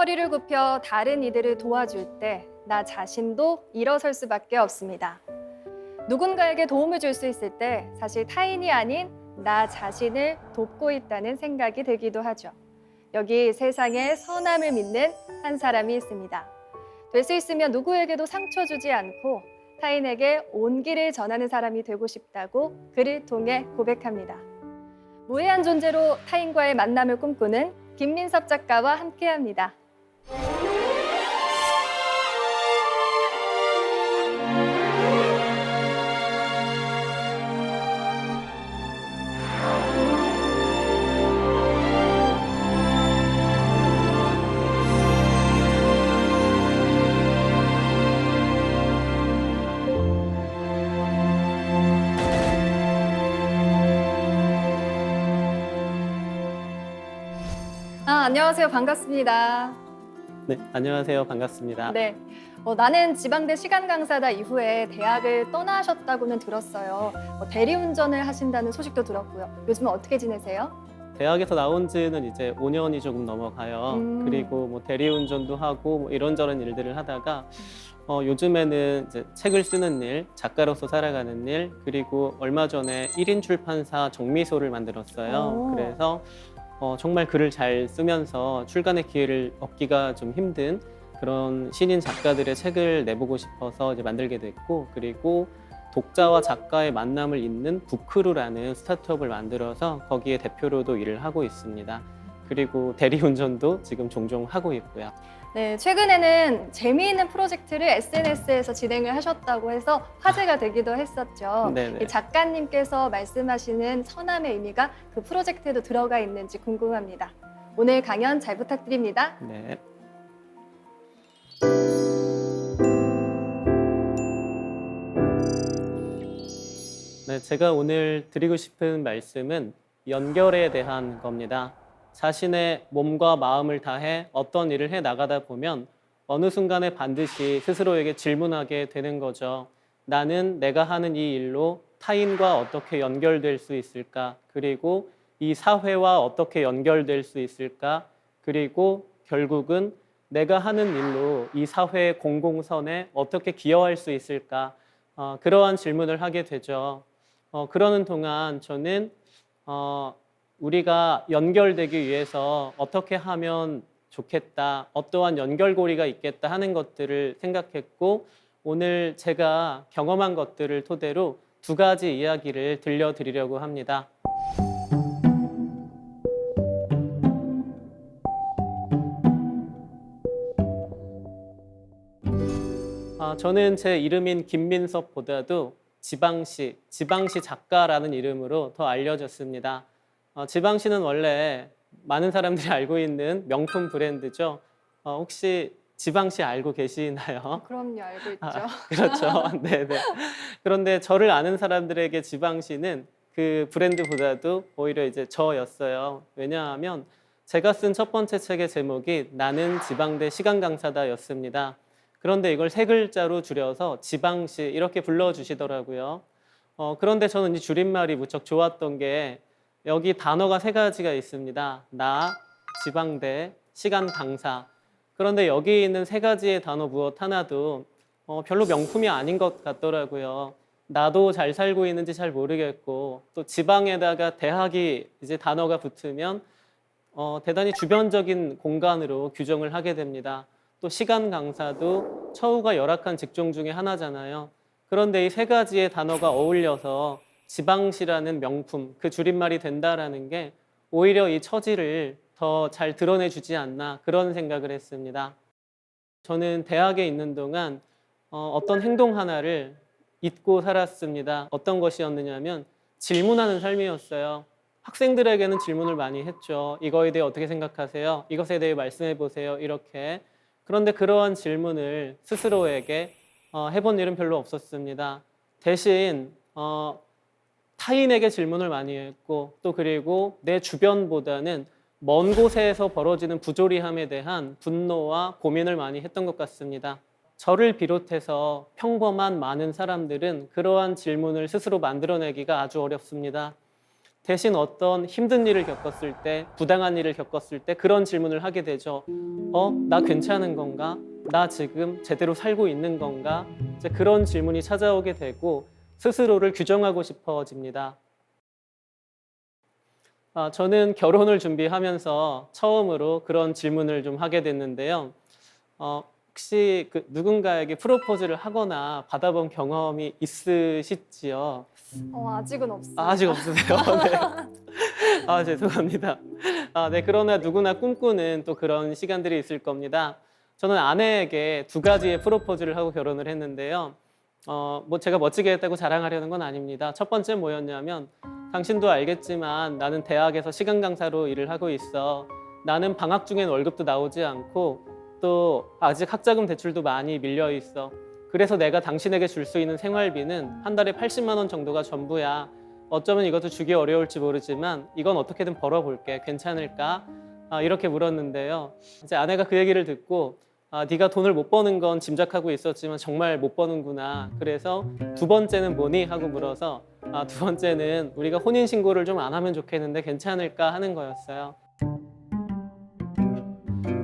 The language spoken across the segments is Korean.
허리를 굽혀 다른 이들을 도와줄 때 나 자신도 일어설 수밖에 없습니다. 누군가에게 도움을 줄 수 있을 때 사실 타인이 아닌 나 자신을 돕고 있다는 생각이 들기도 하죠. 여기 세상에 선함을 믿는 한 사람이 있습니다. 될 수 있으면 누구에게도 상처 주지 않고 타인에게 온기를 전하는 사람이 되고 싶다고 글을 통해 고백합니다. 무해한 존재로 타인과의 만남을 꿈꾸는 김민섭 작가와 함께합니다. 안녕하세요. 반갑습니다. 네, 안녕하세요. 반갑습니다. 네, 나는 지방대 시간 강사다 이후에 대학을 떠나셨다고는 들었어요. 대리운전을 하신다는 소식도 들었고요. 요즘은 어떻게 지내세요? 대학에서 나온 지는 이제 5년이 조금 넘어가요. 그리고 뭐 대리운전도 하고 뭐 이런저런 일들을 하다가 요즘에는 이제 책을 쓰는 일, 작가로서 살아가는 일, 그리고 얼마 전에 1인 출판사 정미소를 만들었어요. 그래서 정말 글을 잘 쓰면서 출간의 기회를 얻기가 좀 힘든 그런 신인 작가들의 책을 내보고 싶어서 이제 만들게 됐고, 그리고 독자와 작가의 만남을 잇는 북크루라는 스타트업을 만들어서 거기에 대표로도 일을 하고 있습니다. 그리고 대리운전도 지금 종종 하고 있고요. 네, 최근에는 재미있는 프로젝트를 SNS에서 진행을 하셨다고 해서 화제가 되기도 했었죠. 네네. 이 작가님께서 말씀하시는 선함의 의미가 그 프로젝트에도 들어가 있는지 궁금합니다. 오늘 강연 잘 부탁드립니다. 네. 네, 제가 오늘 드리고 싶은 말씀은 연결에 대한 겁니다. 자신의 몸과 마음을 다해 어떤 일을 해 나가다 보면 어느 순간에 반드시 스스로에게 질문하게 되는 거죠. 나는 내가 하는 이 일로 타인과 어떻게 연결될 수 있을까? 그리고 이 사회와 어떻게 연결될 수 있을까? 그리고 결국은 내가 하는 일로 이 사회의 공공선에 어떻게 기여할 수 있을까? 그러한 질문을 하게 되죠. 그러는 동안 저는 우리가 연결되기 위해서 어떻게 하면 좋겠다, 어떠한 연결고리가 있겠다 하는 것들을 생각했고, 오늘 제가 경험한 것들을 토대로 두 가지 이야기를 들려드리려고 합니다. 저는 제 이름인 김민섭보다도 지방시 작가라는 이름으로 더 알려졌습니다. 지방시는 원래 많은 사람들이 알고 있는 명품 브랜드죠. 혹시 지방시 알고 계시나요? 그럼요, 알고 있죠. 그렇죠. 네네. 그런데 저를 아는 사람들에게 지방시는 그 브랜드보다도 오히려 이제 저였어요. 왜냐하면 제가 쓴 첫 번째 책의 제목이 나는 지방대 시간 강사다였습니다. 그런데 이걸 세 글자로 줄여서 지방시 이렇게 불러주시더라고요. 그런데 저는 이 줄임말이 무척 좋았던 게 여기 단어가 세 가지가 있습니다. 나, 지방대, 시간 강사. 그런데 여기 있는 세 가지의 단어 무엇 하나도 별로 명품이 아닌 것 같더라고요. 나도 잘 살고 있는지 잘 모르겠고, 또 지방에다가 대학이 이제 단어가 붙으면 대단히 주변적인 공간으로 규정을 하게 됩니다. 또 시간 강사도 처우가 열악한 직종 중에 하나잖아요. 그런데 이 세 가지의 단어가 어울려서 지방시라는 명품, 그 줄임말이 된다라는 게 오히려 이 처지를 더 잘 드러내주지 않나 그런 생각을 했습니다. 저는 대학에 있는 동안 어떤 행동 하나를 잊고 살았습니다. 어떤 것이었느냐면 질문하는 삶이었어요. 학생들에게는 질문을 많이 했죠. 이거에 대해 어떻게 생각하세요? 이것에 대해 말씀해 보세요. 이렇게. 그런데 그러한 질문을 스스로에게 해본 일은 별로 없었습니다. 대신 타인에게 질문을 많이 했고, 또 그리고 내 주변보다는 먼 곳에서 벌어지는 부조리함에 대한 분노와 고민을 많이 했던 것 같습니다. 저를 비롯해서 평범한 많은 사람들은 그러한 질문을 스스로 만들어내기가 아주 어렵습니다. 대신 어떤 힘든 일을 겪었을 때, 부당한 일을 겪었을 때 그런 질문을 하게 되죠. 나 괜찮은 건가? 나 지금 제대로 살고 있는 건가? 이제 그런 질문이 찾아오게 되고 스스로를 규정하고 싶어집니다. 저는 결혼을 준비하면서 처음으로 그런 질문을 좀 하게 됐는데요. 혹시 누군가에게 프로포즈를 하거나 받아본 경험이 있으시지요? 아직은 없습니다. 아직 없으세요? 네. 죄송합니다. 네. 그러나 누구나 꿈꾸는 또 그런 시간들이 있을 겁니다. 저는 아내에게 2가지의 프로포즈를 하고 결혼을 했는데요. 뭐 제가 멋지게 했다고 자랑하려는 건 아닙니다. 첫 번째 뭐였냐면, 당신도 알겠지만 나는 대학에서 시간 강사로 일을 하고 있어. 나는 방학 중엔 월급도 나오지 않고 또 아직 학자금 대출도 많이 밀려 있어. 그래서 내가 당신에게 줄 수 있는 생활비는 한 달에 80만 원 정도가 전부야. 어쩌면 이것도 주기 어려울지 모르지만 이건 어떻게든 벌어볼게. 괜찮을까? 이렇게 물었는데요. 이제 아내가 그 얘기를 듣고 네가 돈을 못 버는 건 짐작하고 있었지만 정말 못 버는구나. 그래서 2번째는 뭐니? 하고 물어서 2번째는 우리가 혼인신고를 좀 안 하면 좋겠는데 괜찮을까? 하는 거였어요.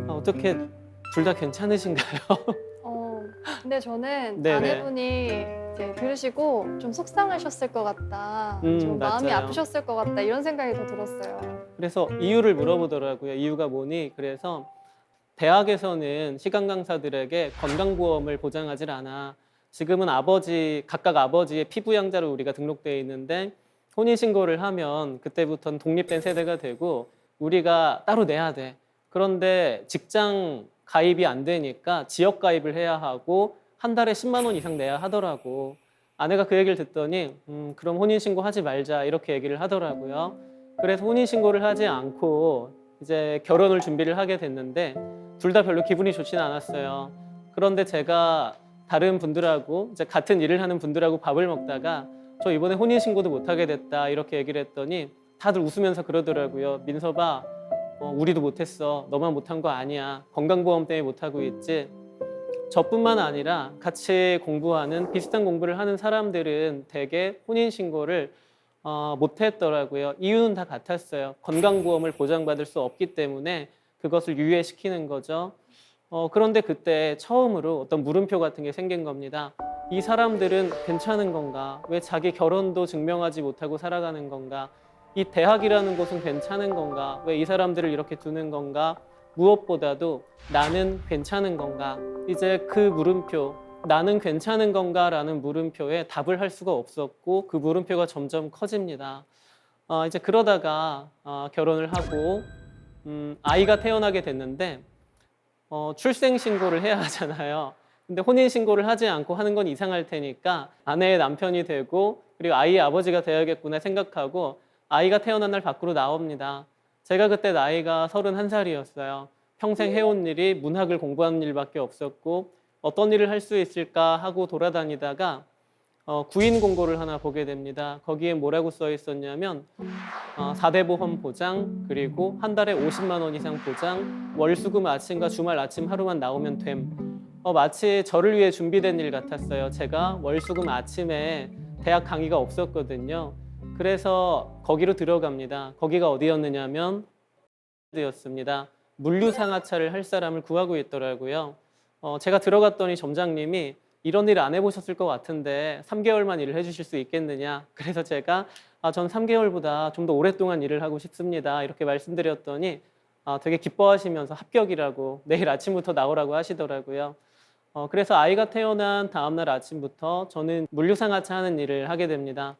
어떻게 둘 다 괜찮으신가요? 근데 저는 네네. 아내분이 이제 들으시고 좀 속상하셨을 것 같다, 좀 마음이 맞아요. 아프셨을 것 같다 이런 생각이 더 들었어요. 그래서 이유를 물어보더라고요. 이유가 뭐니? 그래서 대학에서는 시간 강사들에게 건강보험을 보장하지 않아. 지금은 각각 아버지의 피부양자로 우리가 등록되어 있는데 혼인신고를 하면 그때부터는 독립된 세대가 되고 우리가 따로 내야 돼. 그런데 직장 가입이 안 되니까 지역 가입을 해야 하고 한 달에 10만 원 이상 내야 하더라고. 아내가 그 얘기를 듣더니 그럼 혼인신고 하지 말자 이렇게 얘기를 하더라고요. 그래서 혼인신고를 하지 않고 이제 결혼을 준비를 하게 됐는데 둘 다 별로 기분이 좋지는 않았어요. 그런데 제가 다른 분들하고 이제 같은 일을 하는 분들하고 밥을 먹다가 저 이번에 혼인신고도 못하게 됐다 이렇게 얘기를 했더니 다들 웃으면서 그러더라고요. 민서봐, 우리도 못했어. 너만 못한 거 아니야. 건강보험 때문에 못하고 있지. 저뿐만 아니라 같이 공부하는 비슷한 공부를 하는 사람들은 대개 혼인신고를 못했더라고요. 이유는 다 같았어요. 건강보험을 보장받을 수 없기 때문에 그것을 유예시키는 거죠. 그런데 그때 처음으로 어떤 물음표 같은 게 생긴 겁니다. 이 사람들은 괜찮은 건가? 왜 자기 결혼도 증명하지 못하고 살아가는 건가? 이 대학이라는 곳은 괜찮은 건가? 왜 이 사람들을 이렇게 두는 건가? 무엇보다도 나는 괜찮은 건가? 이제 그 물음표, 나는 괜찮은 건가라는 물음표에 답을 할 수가 없었고 그 물음표가 점점 커집니다. 이제 그러다가 결혼을 하고 아이가 태어나게 됐는데 출생신고를 해야 하잖아요. 근데 혼인신고를 하지 않고 하는 건 이상할 테니까 아내의 남편이 되고 그리고 아이의 아버지가 되어야겠구나 생각하고 아이가 태어난 날 밖으로 나옵니다. 제가 그때 나이가 31살이었어요. 평생 해온 일이 문학을 공부하는 일밖에 없었고 어떤 일을 할 수 있을까 하고 돌아다니다가 구인 공고를 하나 보게 됩니다. 거기에 뭐라고 써 있었냐면 4대 보험 보장, 그리고 한 달에 50만 원 이상 보장, 월수금 아침과 주말 아침 하루만 나오면 됨. 마치 저를 위해 준비된 일 같았어요. 제가 월수금 아침에 대학 강의가 없었거든요. 그래서 거기로 들어갑니다. 거기가 어디였느냐면 였습니다. 물류상하차를 할 사람을 구하고 있더라고요. 제가 들어갔더니 점장님이 이런 일 안 해보셨을 것 같은데 3개월만 일을 해주실 수 있겠느냐. 그래서 제가 전 3개월보다 좀 더 오랫동안 일을 하고 싶습니다. 이렇게 말씀드렸더니 되게 기뻐하시면서 합격이라고 내일 아침부터 나오라고 하시더라고요. 그래서 아이가 태어난 다음날 아침부터 저는 물류상하차 하는 일을 하게 됩니다.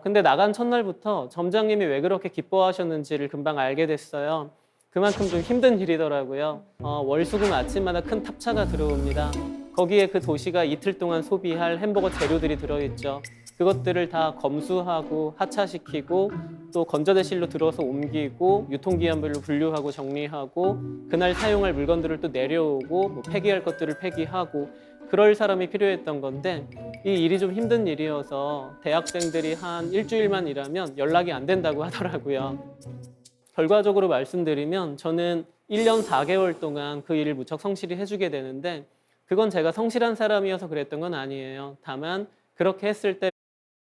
근데 나간 첫날부터 점장님이 왜 그렇게 기뻐하셨는지를 금방 알게 됐어요. 그만큼 좀 힘든 일이더라고요. 월수금 아침마다 큰 탑차가 들어옵니다. 거기에 그 도시가 이틀 동안 소비할 햄버거 재료들이 들어있죠. 그것들을 다 검수하고 하차시키고 또 건조대실로 들어서 옮기고 유통기한별로 분류하고 정리하고 그날 사용할 물건들을 또 내려오고 뭐 폐기할 것들을 폐기하고 그럴 사람이 필요했던 건데 이 일이 좀 힘든 일이어서 대학생들이 한 일주일만 일하면 연락이 안 된다고 하더라고요. 결과적으로 말씀드리면 저는 1년 4개월 동안 그 일을 무척 성실히 해주게 되는데 그건 제가 성실한 사람이어서 그랬던 건 아니에요. 다만 그렇게 했을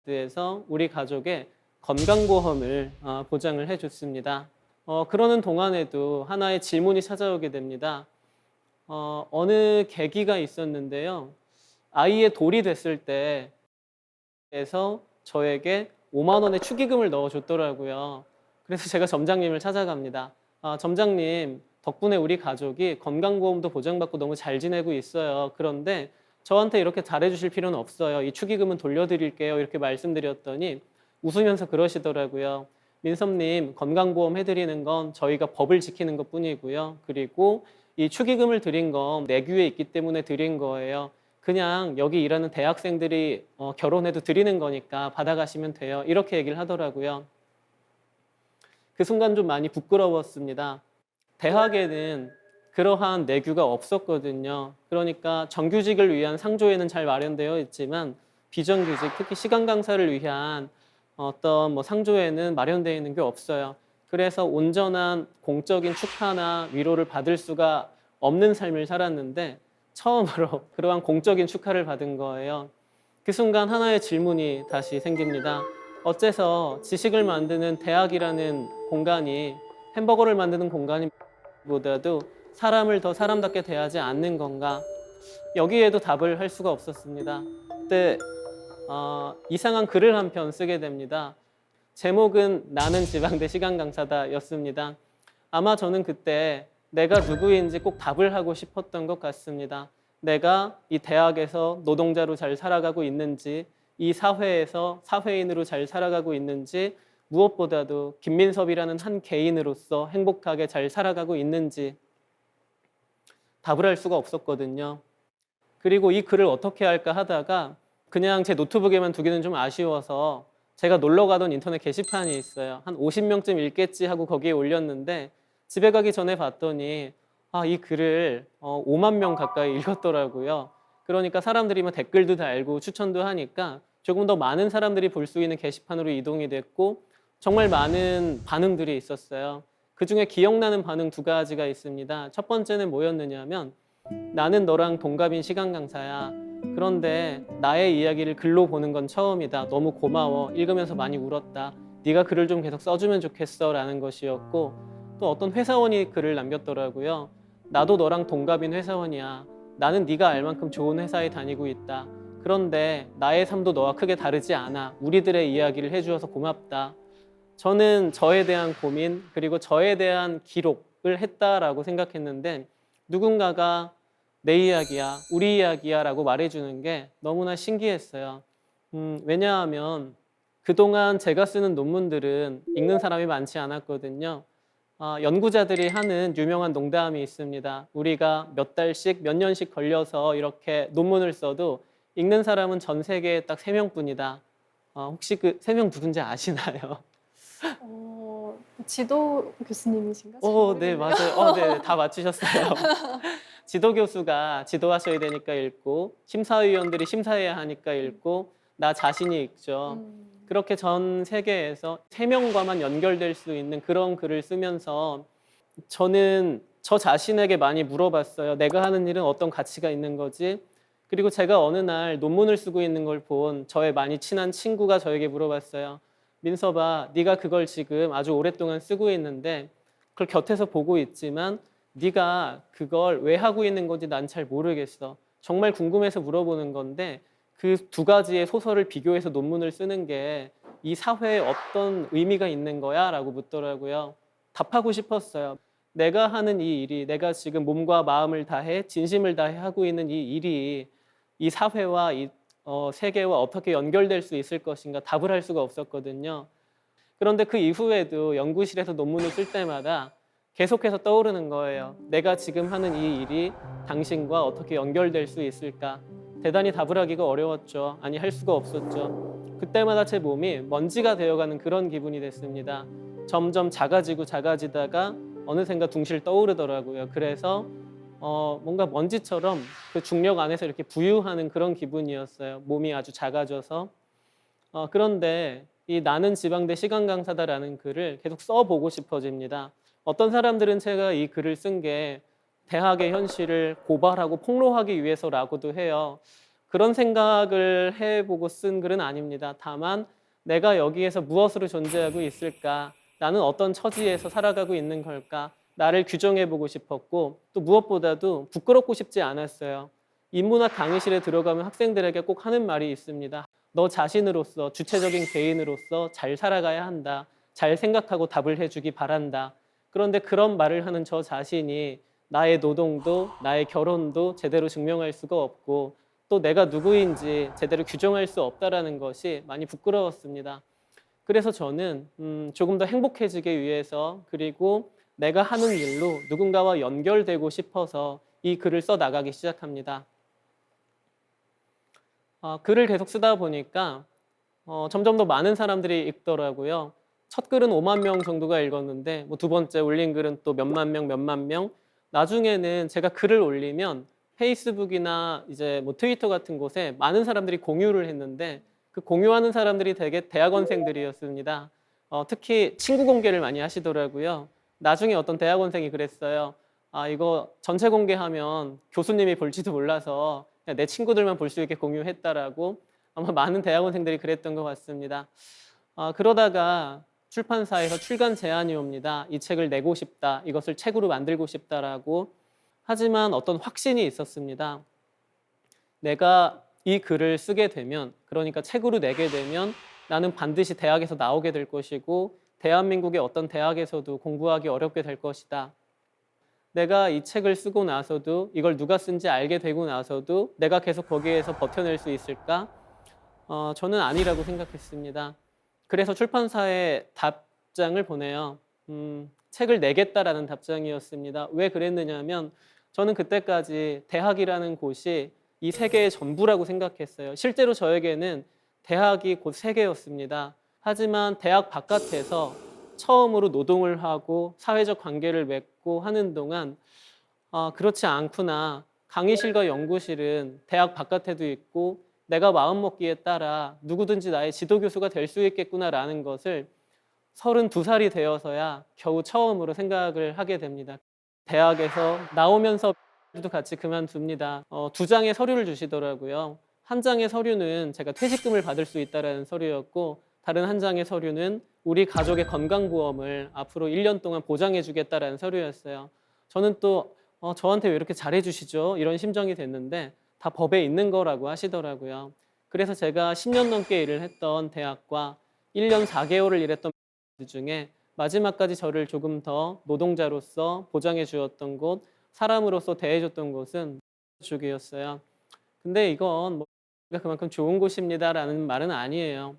때에서 우리 가족의 건강보험을 보장을 해줬습니다. 그러는 동안에도 하나의 질문이 찾아오게 됩니다. 어느 계기가 있었는데요. 아이의 돌이 됐을 때에서 저에게 5만 원의 축의금을 넣어줬더라고요. 그래서 제가 점장님을 찾아갑니다. 점장님, 덕분에 우리 가족이 건강보험도 보장받고 너무 잘 지내고 있어요. 그런데 저한테 이렇게 잘해주실 필요는 없어요. 이 축의금은 돌려드릴게요. 이렇게 말씀드렸더니 웃으면서 그러시더라고요. 민섭님, 건강보험 해드리는 건 저희가 법을 지키는 것 뿐이고요. 그리고 이 축의금을 드린 건 내규에 있기 때문에 드린 거예요. 그냥 여기 일하는 대학생들이 결혼해도 드리는 거니까 받아가시면 돼요. 이렇게 얘기를 하더라고요. 그 순간 좀 많이 부끄러웠습니다. 대학에는 그러한 내규가 없었거든요. 그러니까 정규직을 위한 상조에는 잘 마련되어 있지만 비정규직, 특히 시간 강사를 위한 어떤 상조에는 마련되어 있는 게 없어요. 그래서 온전한 공적인 축하나 위로를 받을 수가 없는 삶을 살았는데 처음으로 그러한 공적인 축하를 받은 거예요. 그 순간 하나의 질문이 다시 생깁니다. 어째서 지식을 만드는 대학이라는 공간이 햄버거를 만드는 공간보다도 사람을 더 사람답게 대하지 않는 건가? 여기에도 답을 할 수가 없었습니다. 그때 이상한 글을 한 편 쓰게 됩니다. 제목은 나는 지방대 시간 강사다 였습니다. 아마 저는 그때 내가 누구인지 꼭 답을 하고 싶었던 것 같습니다. 내가 이 대학에서 노동자로 잘 살아가고 있는지, 이 사회에서 사회인으로 잘 살아가고 있는지, 무엇보다도 김민섭이라는 한 개인으로서 행복하게 잘 살아가고 있는지 답을 할 수가 없었거든요. 그리고 이 글을 어떻게 할까 하다가 그냥 제 노트북에만 두기는 좀 아쉬워서 제가 놀러 가던 인터넷 게시판이 있어요. 한 50명쯤 읽겠지 하고 거기에 올렸는데 집에 가기 전에 봤더니 이 글을 5만 명 가까이 읽었더라고요. 그러니까 사람들이 댓글도 달고 추천도 하니까 조금 더 많은 사람들이 볼 수 있는 게시판으로 이동이 됐고 정말 많은 반응들이 있었어요. 그중에 기억나는 반응 두 가지가 있습니다. 첫 번째는 뭐였느냐면 나는 너랑 동갑인 시간 강사야. 그런데 나의 이야기를 글로 보는 건 처음이다. 너무 고마워. 읽으면서 많이 울었다. 네가 글을 좀 계속 써주면 좋겠어 라는 것이었고 또 어떤 회사원이 글을 남겼더라고요. 나도 너랑 동갑인 회사원이야. 나는 네가 알 만큼 좋은 회사에 다니고 있다. 그런데 나의 삶도 너와 크게 다르지 않아. 우리들의 이야기를 해주어서 고맙다. 저는 저에 대한 고민 그리고 저에 대한 기록을 했다라고 생각했는데 누군가가 내 이야기야, 우리 이야기야 라고 말해주는 게 너무나 신기했어요. 왜냐하면 그동안 제가 쓰는 논문들은 읽는 사람이 많지 않았거든요. 연구자들이 하는 유명한 농담이 있습니다. 우리가 몇 달씩, 몇 년씩 걸려서 이렇게 논문을 써도 읽는 사람은 전 세계에 딱 3명뿐이다. 혹시 그 3명 누군지 아시나요? 지도 교수님이신가? 네, 맞아요. 네, 다 맞추셨어요. 지도 교수가 지도하셔야 되니까 읽고 심사위원들이 심사해야 하니까 읽고 나 자신이 읽죠. 그렇게 전 세계에서 3명과만 연결될 수 있는 그런 글을 쓰면서 저는 저 자신에게 많이 물어봤어요. 내가 하는 일은 어떤 가치가 있는 거지? 그리고 제가 어느 날 논문을 쓰고 있는 걸 본 저의 많이 친한 친구가 저에게 물어봤어요. 민섭아, 네가 그걸 지금 아주 오랫동안 쓰고 있는데 그걸 곁에서 보고 있지만 네가 그걸 왜 하고 있는 건지 난 잘 모르겠어. 정말 궁금해서 물어보는 건데 그 두 가지의 소설을 비교해서 논문을 쓰는 게 이 사회에 어떤 의미가 있는 거야? 라고 묻더라고요. 답하고 싶었어요. 내가 하는 이 일이 내가 지금 몸과 마음을 다해 진심을 다해 하고 있는 이 일이 이 사회와 이 세계와 어떻게 연결될 수 있을 것인가 답을 할 수가 없었거든요. 그런데 그 이후에도 연구실에서 논문을 쓸 때마다 계속해서 떠오르는 거예요. 내가 지금 하는 이 일이 당신과 어떻게 연결될 수 있을까? 대단히 답을 하기가 어려웠죠. 아니, 할 수가 없었죠. 그때마다 제 몸이 먼지가 되어가는 그런 기분이 됐습니다. 점점 작아지고 작아지다가 어느샌가 둥실 떠오르더라고요. 그래서 뭔가 먼지처럼 그 중력 안에서 이렇게 부유하는 그런 기분이었어요. 몸이 아주 작아져서. 그런데 이 나는 지방대 시간 강사다라는 글을 계속 써보고 싶어집니다. 어떤 사람들은 제가 이 글을 쓴 게 대학의 현실을 고발하고 폭로하기 위해서라고도 해요. 그런 생각을 해보고 쓴 글은 아닙니다. 다만 내가 여기에서 무엇으로 존재하고 있을까? 나는 어떤 처지에서 살아가고 있는 걸까? 나를 규정해보고 싶었고 또 무엇보다도 부끄럽고 싶지 않았어요. 인문학 강의실에 들어가면 학생들에게 꼭 하는 말이 있습니다. 너 자신으로서 주체적인 개인으로서 잘 살아가야 한다. 잘 생각하고 답을 해주기 바란다. 그런데 그런 말을 하는 저 자신이 나의 노동도 나의 결혼도 제대로 증명할 수가 없고 또 내가 누구인지 제대로 규정할 수 없다라는 것이 많이 부끄러웠습니다. 그래서 저는 조금 더 행복해지기 위해서 그리고 내가 하는 일로 누군가와 연결되고 싶어서 이 글을 써 나가기 시작합니다. 글을 계속 쓰다 보니까 점점 더 많은 사람들이 읽더라고요. 첫 글은 5만 명 정도가 읽었는데 뭐 두 번째 올린 글은 또 몇만 명, 몇만 명. 나중에는 제가 글을 올리면 페이스북이나 이제 뭐 트위터 같은 곳에 많은 사람들이 공유를 했는데 그 공유하는 사람들이 되게 대학원생들이었습니다. 특히 친구 공개를 많이 하시더라고요. 나중에 어떤 대학원생이 그랬어요. 이거 전체 공개하면 교수님이 볼지도 몰라서 그냥 내 친구들만 볼 수 있게 공유했다라고 아마 많은 대학원생들이 그랬던 것 같습니다. 그러다가 출판사에서 출간 제안이 옵니다. 이 책을 내고 싶다. 이것을 책으로 만들고 싶다라고. 하지만 어떤 확신이 있었습니다. 내가 이 글을 쓰게 되면, 그러니까 책으로 내게 되면 나는 반드시 대학에서 나오게 될 것이고 대한민국의 어떤 대학에서도 공부하기 어렵게 될 것이다. 내가 이 책을 쓰고 나서도 이걸 누가 쓴지 알게 되고 나서도 내가 계속 거기에서 버텨낼 수 있을까? 저는 아니라고 생각했습니다. 그래서 출판사에 답장을 보내요. 책을 내겠다라는 답장이었습니다. 왜 그랬느냐면 저는 그때까지 대학이라는 곳이 이 세계의 전부라고 생각했어요. 실제로 저에게는 대학이 곧 세계였습니다. 하지만 대학 바깥에서 처음으로 노동을 하고 사회적 관계를 맺고 하는 동안 그렇지 않구나. 강의실과 연구실은 대학 바깥에도 있고 내가 마음먹기에 따라 누구든지 나의 지도교수가 될 수 있겠구나라는 것을 32살이 되어서야 겨우 처음으로 생각을 하게 됩니다. 대학에서 나오면서 도 같이 그만둡니다. 2장의 서류를 주시더라고요. 한 장의 서류는 제가 퇴직금을 받을 수 있다는 서류였고 다른 한 장의 서류는 우리 가족의 건강보험을 앞으로 1년 동안 보장해 주겠다는 서류였어요. 저는 또 저한테 왜 이렇게 잘해 주시죠? 이런 심정이 됐는데 다 법에 있는 거라고 하시더라고요. 그래서 제가 10년 넘게 일을 했던 대학과 1년 4개월을 일했던 중에 마지막까지 저를 조금 더 노동자로서 보장해 주었던 곳, 사람으로서 대해줬던 곳은 쪽이었어요. 근데 이건 뭐 그만큼 좋은 곳입니다라는 말은 아니에요.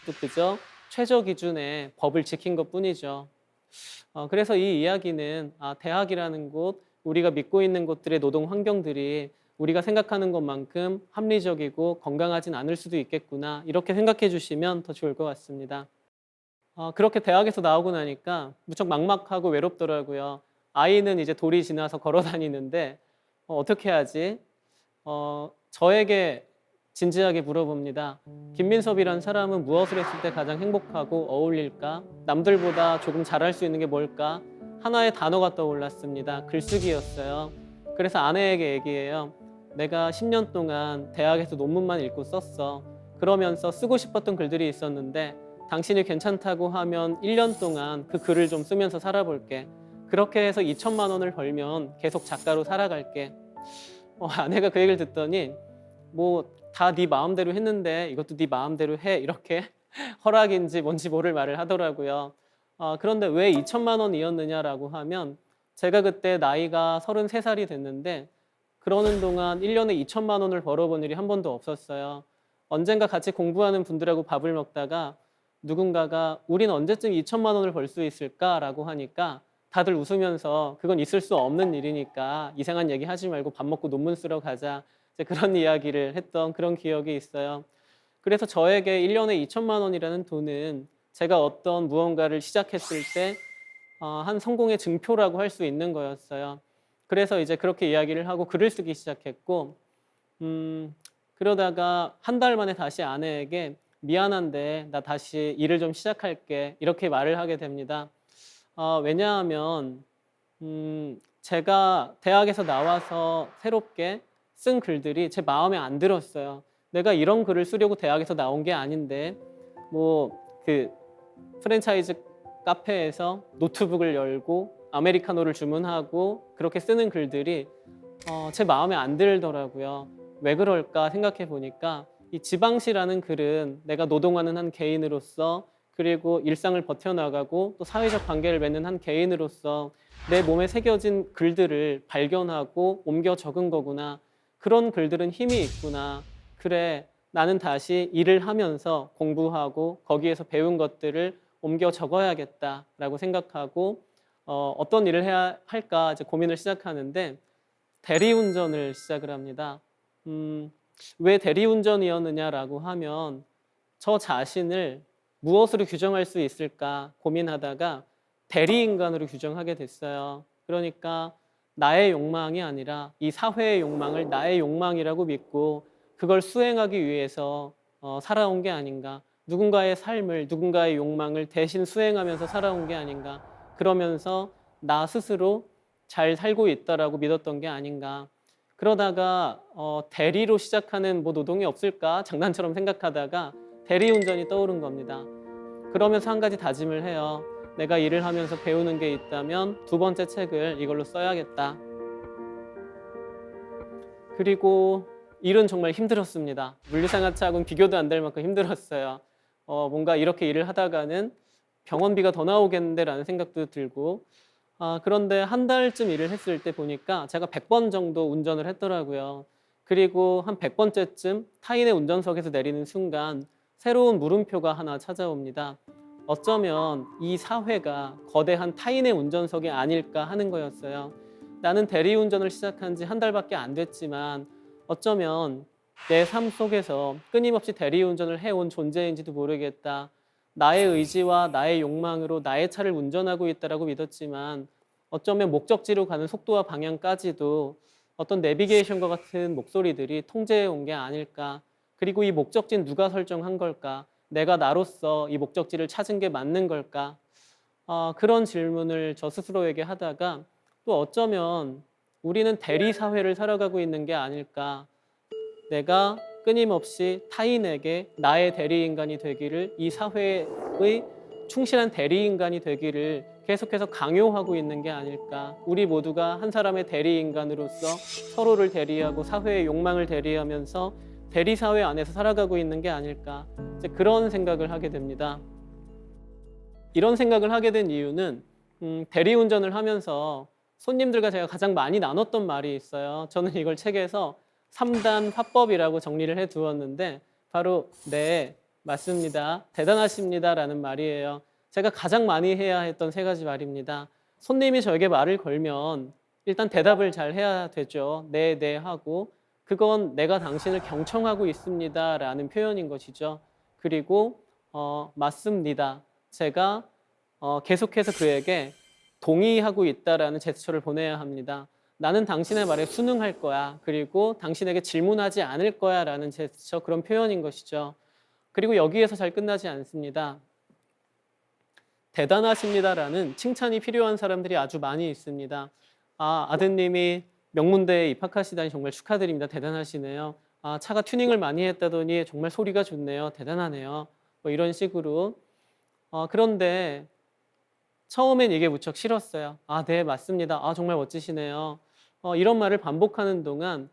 또 그저 최저 기준의 법을 지킨 것뿐이죠. 그래서 이 이야기는 대학이라는 곳, 우리가 믿고 있는 곳들의 노동 환경들이 우리가 생각하는 것만큼 합리적이고 건강하진 않을 수도 있겠구나 이렇게 생각해 주시면 더 좋을 것 같습니다. 그렇게 대학에서 나오고 나니까 무척 막막하고 외롭더라고요. 아이는 이제 돌이 지나서 걸어 다니는데 어떻게 하지? 저에게 진지하게 물어봅니다. 김민섭이란 사람은 무엇을 했을 때 가장 행복하고 어울릴까? 남들보다 조금 잘할 수 있는 게 뭘까? 하나의 단어가 떠올랐습니다. 글쓰기였어요. 그래서 아내에게 얘기해요. 내가 10년 동안 대학에서 논문만 읽고 썼어. 그러면서 쓰고 싶었던 글들이 있었는데 당신이 괜찮다고 하면 1년 동안 그 글을 좀 쓰면서 살아볼게. 그렇게 해서 2천만 원을 벌면 계속 작가로 살아갈게. 아내가 그 얘기를 듣더니 뭐 다 네 마음대로 했는데 이것도 네 마음대로 해 이렇게 허락인지 뭔지 모를 말을 하더라고요. 그런데 왜 2천만 원이었느냐라고 하면 제가 그때 나이가 33살이 됐는데 그러는 동안 1년에 2천만 원을 벌어본 일이 한 번도 없었어요. 언젠가 같이 공부하는 분들하고 밥을 먹다가 누군가가 우린 언제쯤 2천만 원을 벌 수 있을까라고 하니까 다들 웃으면서 그건 있을 수 없는 일이니까 이상한 얘기 하지 말고 밥 먹고 논문 쓰러 가자. 이제 그런 이야기를 했던 그런 기억이 있어요. 그래서 저에게 1년에 2천만 원이라는 돈은 제가 어떤 무언가를 시작했을 때 한 성공의 증표라고 할 수 있는 거였어요. 그래서 이제 그렇게 이야기를 하고 글을 쓰기 시작했고 그러다가 한 달 만에 다시 아내에게 미안한데 나 다시 일을 좀 시작할게 이렇게 말을 하게 됩니다. 왜냐하면 제가 대학에서 나와서 새롭게 쓴 글들이 제 마음에 안 들었어요. 내가 이런 글을 쓰려고 대학에서 나온 게 아닌데 뭐 그 프랜차이즈 카페에서 노트북을 열고 아메리카노를 주문하고 그렇게 쓰는 글들이 제 마음에 안 들더라고요. 왜 그럴까 생각해 보니까 이 지방시라는 글은 내가 노동하는 한 개인으로서 그리고 일상을 버텨나가고 또 사회적 관계를 맺는 한 개인으로서 내 몸에 새겨진 글들을 발견하고 옮겨 적은 거구나. 그런 글들은 힘이 있구나. 그래, 나는 다시 일을 하면서 공부하고 거기에서 배운 것들을 옮겨 적어야겠다라고 생각하고 어떤 일을 해야 할까 이제 고민을 시작하는데 대리운전을 시작을 합니다. 왜 대리운전이었느냐라고 하면 저 자신을 무엇으로 규정할 수 있을까 고민하다가 대리인간으로 규정하게 됐어요. 그러니까 나의 욕망이 아니라 이 사회의 욕망을 나의 욕망이라고 믿고 그걸 수행하기 위해서 살아온 게 아닌가. 누군가의 삶을, 누군가의 욕망을 대신 수행하면서 살아온 게 아닌가. 그러면서 나 스스로 잘 살고 있다라고 믿었던 게 아닌가. 그러다가 대리로 시작하는 뭐 노동이 없을까 장난처럼 생각하다가 대리운전이 떠오른 겁니다. 그러면서 한 가지 다짐을 해요. 내가 일을 하면서 배우는 게 있다면 두 번째 책을 이걸로 써야겠다. 그리고 일은 정말 힘들었습니다. 물리상하차하고는 비교도 안 될 만큼 힘들었어요. 뭔가 이렇게 일을 하다가는 병원비가 더 나오겠는데 라는 생각도 들고 그런데 한 달쯤 일을 했을 때 보니까 제가 100번 정도 운전을 했더라고요. 그리고 한 100번째쯤 타인의 운전석에서 내리는 순간 새로운 물음표가 하나 찾아옵니다. 어쩌면 이 사회가 거대한 타인의 운전석이 아닐까 하는 거였어요. 나는 대리운전을 시작한 지 한 달밖에 안 됐지만 어쩌면 내 삶 속에서 끊임없이 대리운전을 해온 존재인지도 모르겠다. 나의 의지와 나의 욕망으로 나의 차를 운전하고 있다라고 믿었지만 어쩌면 목적지로 가는 속도와 방향까지도 어떤 내비게이션과 같은 목소리들이 통제해 온 게 아닐까. 그리고 이 목적지는 누가 설정한 걸까? 내가 나로서 이 목적지를 찾은 게 맞는 걸까? 그런 질문을 저 스스로에게 하다가 또 어쩌면 우리는 대리 사회를 살아가고 있는 게 아닐까. 내가 끊임없이 타인에게 나의 대리인간이 되기를, 이 사회의 충실한 대리인간이 되기를 계속해서 강요하고 있는 게 아닐까. 우리 모두가 한 사람의 대리인간으로서 서로를 대리하고 사회의 욕망을 대리하면서 대리사회 안에서 살아가고 있는 게 아닐까. 이제 그런 생각을 하게 됩니다. 이런 생각을 하게 된 이유는 대리운전을 하면서 손님들과 제가 가장 많이 나눴던 말이 있어요. 저는 이걸 책에서 3단 화법이라고 정리를 해두었는데 바로 네, 맞습니다. 대단하십니다 라는 말이에요. 제가 가장 많이 해야 했던 세 가지 말입니다. 손님이 저에게 말을 걸면 일단 대답을 잘 해야 되죠. 네, 네 하고 그건 내가 당신을 경청하고 있습니다 라는 표현인 것이죠. 그리고 맞습니다. 제가 계속해서 그에게 동의하고 있다라는 제스처를 보내야 합니다. 나는 당신의 말에 순응할 거야. 그리고 당신에게 질문하지 않을 거야 라는 제스처, 그런 표현인 것이죠. 그리고 여기에서 잘 끝나지 않습니다. 대단하십니다라는 칭찬이 필요한 사람들이 아주 많이 있습니다. 아드님이 명문대에 입학하시다니 정말 축하드립니다. 대단하시네요. 차가 튜닝을 많이 했다더니 정말 소리가 좋네요. 대단하네요. 뭐 이런 식으로. 그런데 처음엔 이게 무척 싫었어요. 네, 맞습니다. 정말 멋지시네요. 이런 말을 반복하는 동안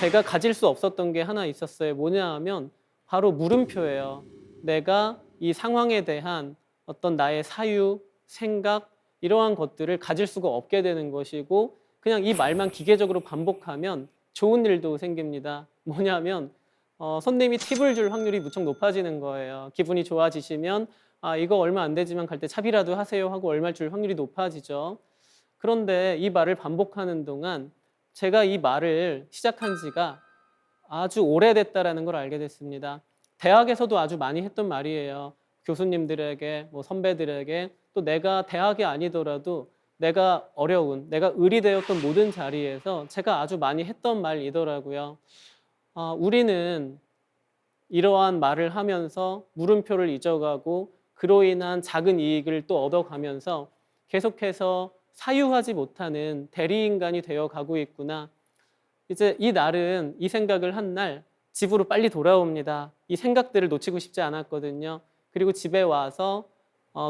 제가 가질 수 없었던 게 하나 있었어요. 뭐냐 하면 바로 물음표예요. 내가 이 상황에 대한 어떤 나의 사유, 생각, 이러한 것들을 가질 수가 없게 되는 것이고 그냥 이 말만 기계적으로 반복하면 좋은 일도 생깁니다. 뭐냐면 손님이 팁을 줄 확률이 무척 높아지는 거예요. 기분이 좋아지시면 이거 얼마 안 되지만 갈 때 차비라도 하세요 하고 얼마 줄 확률이 높아지죠. 그런데 이 말을 반복하는 동안 제가 이 말을 시작한 지가 아주 오래됐다라는 걸 알게 됐습니다. 대학에서도 아주 많이 했던 말이에요. 교수님들에게, 뭐 선배들에게, 또 내가 대학이 아니더라도 내가 어려운, 내가 의리되었던 모든 자리에서 제가 아주 많이 했던 말이더라고요. 우리는 이러한 말을 하면서 물음표를 잊어가고 그로 인한 작은 이익을 또 얻어가면서 계속해서 사유하지 못하는 대리인간이 되어가고 있구나. 이제 이 날은 이 생각을 한 날 집으로 빨리 돌아옵니다. 이 생각들을 놓치고 싶지 않았거든요. 그리고 집에 와서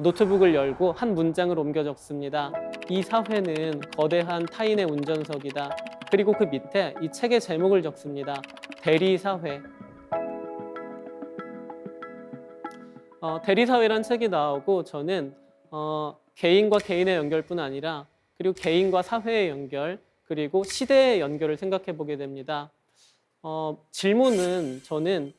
노트북을 열고 한 문장을 옮겨 적습니다. 이 사회는 거대한 타인의 운전석이다. 그리고 그 밑에 이 책의 제목을 적습니다. 대리사회. 대리사회란 책이 나오고 저는 개인과 개인의 연결뿐 아니라 그리고 개인과 사회의 연결 그리고 시대의 연결을 생각해 보게 됩니다. 질문은 저는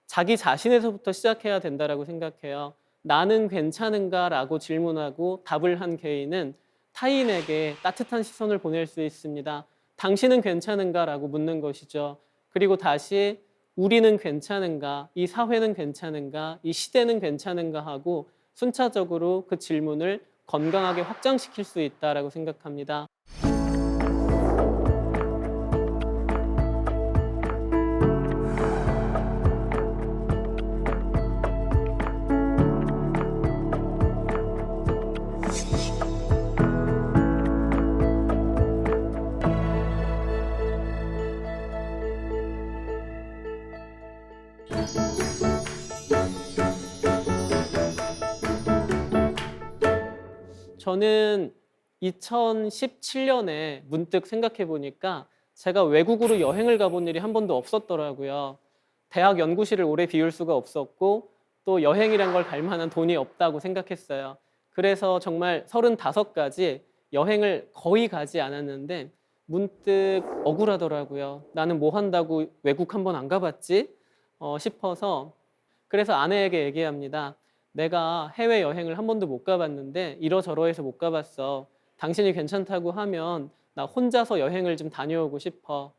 자기 자신에서부터 시작해야 된다라고 생각해요. 나는 괜찮은가? 라고 질문하고 답을 한 개인은 타인에게 따뜻한 시선을 보낼 수 있습니다. 당신은 괜찮은가? 라고 묻는 것이죠. 그리고 다시 우리는 괜찮은가? 이 사회는 괜찮은가? 이 시대는 괜찮은가? 하고 순차적으로 그 질문을 건강하게 확장시킬 수 있다라고 생각합니다. 저는 2017년에 문득 생각해 보니까 제가 외국으로 여행을 가본 일이 한 번도 없었더라고요. 대학 연구실을 오래 비울 수가 없었고 또 여행이란 걸 갈 만한 돈이 없다고 생각했어요. 그래서 정말 35가지 여행을 거의 가지 않았는데 문득 억울하더라고요. 나는 뭐 한다고 외국 한 번 안 가봤지? 싶어서 그래서 아내에게 얘기합니다. 내가 해외여행을 한 번도 못 가봤는데 이러저러해서 못 가봤어. 당신이 괜찮다고 하면 나 혼자서 여행을 좀 다녀오고 싶어.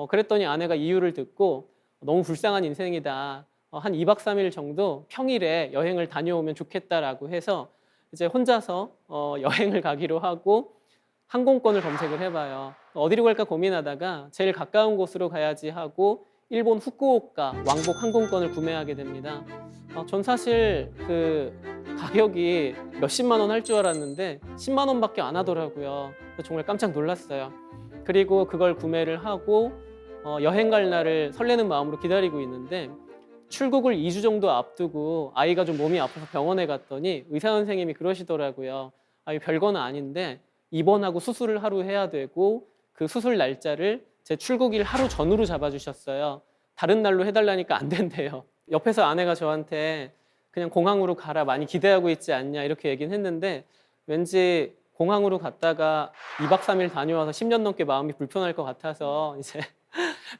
그랬더니 아내가 이유를 듣고 너무 불쌍한 인생이다. 한 2박 3일 정도 평일에 여행을 다녀오면 좋겠다라고 해서 이제 혼자서 여행을 가기로 하고 항공권을 검색을 해봐요. 어디로 갈까 고민하다가 제일 가까운 곳으로 가야지 하고 일본 후쿠오카 왕복 항공권을 구매하게 됩니다. 전 사실 그 가격이 몇십만 원 할 줄 알았는데 10만 원밖에 안 하더라고요. 정말 깜짝 놀랐어요. 그리고 그걸 구매를 하고 여행 갈 날을 설레는 마음으로 기다리고 있는데 출국을 2주 정도 앞두고 아이가 좀 몸이 아파서 병원에 갔더니 의사 선생님이 그러시더라고요. 별거는 아닌데 입원하고 수술을 하루 해야 되고 그 수술 날짜를 제 출국일 하루 전후로 잡아주셨어요. 다른 날로 해달라니까 안 된대요. 옆에서 아내가 저한테 그냥 공항으로 가라 많이 기대하고 있지 않냐 이렇게 얘기는 했는데 왠지 공항으로 갔다가 2박 3일 다녀와서 10년 넘게 마음이 불편할 것 같아서 이제